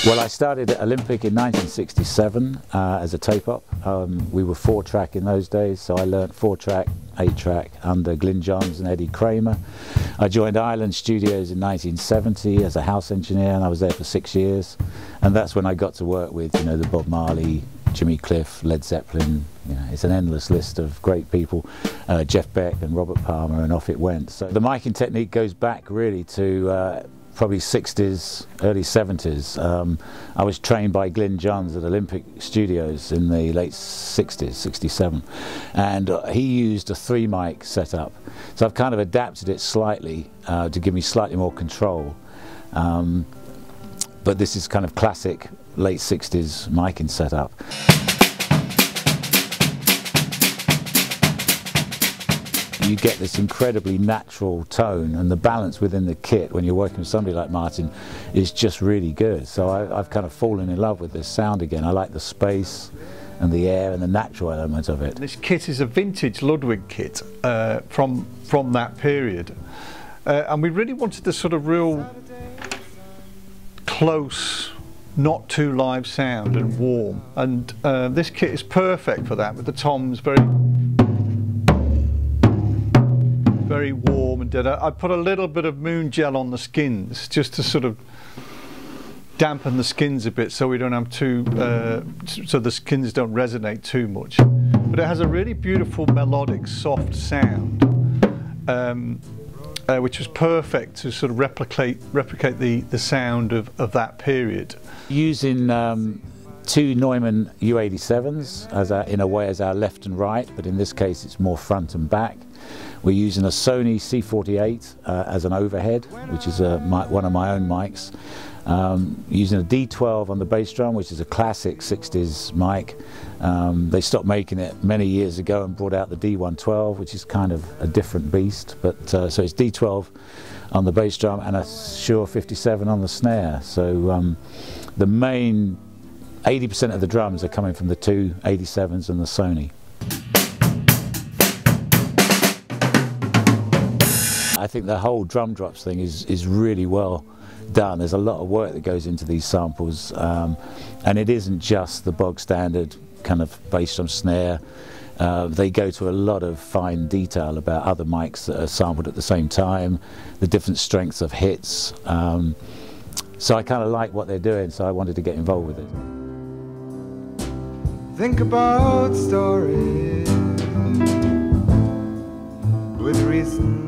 Well, I started at Olympic in 1967 as a tape-op. We were 4-track in those days, so I learnt 4-track, 8-track under Glyn Johns and Eddie Kramer. I joined Island Studios in 1970 as a house engineer, and I was there for 6 years. And that's when I got to work with, you know, the Bob Marley, Jimmy Cliff, Led Zeppelin. You know, it's an endless list of great people, Jeff Beck and Robert Palmer, and off it went. So the miking technique goes back really to probably 60s, early 70s. I was trained by Glyn Johns at Olympic Studios in the late 60s, 67, and he used a 3-mic setup. So I've kind of adapted it slightly to give me slightly more control. But this is kind of classic late 60s miking setup. You get this incredibly natural tone, and the balance within the kit when you're working with somebody like Martyn is just really good. So I've kind of fallen in love with this sound again. I like the space and the air and the natural element of it. This kit is a vintage Ludwig kit from that period, and we really wanted the sort of real close, not too live sound and warm, and this kit is perfect for that, with the toms very warm and dead. I put a little bit of moon gel on the skins just to sort of dampen the skins a bit, so we don't have too so the skins don't resonate too much. But it has a really beautiful melodic soft sound, which was perfect to sort of replicate the sound of that period. Using 2 Neumann U87s in a way as our left and right, but in this case it's more front and back. We're using a Sony C48 as an overhead, which is one of my own mics. Using a D12 on the bass drum, which is a classic 60s mic. They stopped making it many years ago and brought out the D112, which is kind of a different beast. But so it's D12 on the bass drum and a Shure 57 on the snare. So the main 80% of the drums are coming from the 2 87s and the Sony. I think the whole Drumdrops thing is really well done. There's a lot of work that goes into these samples, and it isn't just the bog standard kind of bass drum snare. They go to a lot of fine detail about other mics that are sampled at the same time, the different strengths of hits. So I kind of like what they're doing, so I wanted to get involved with it. Think about stories with reason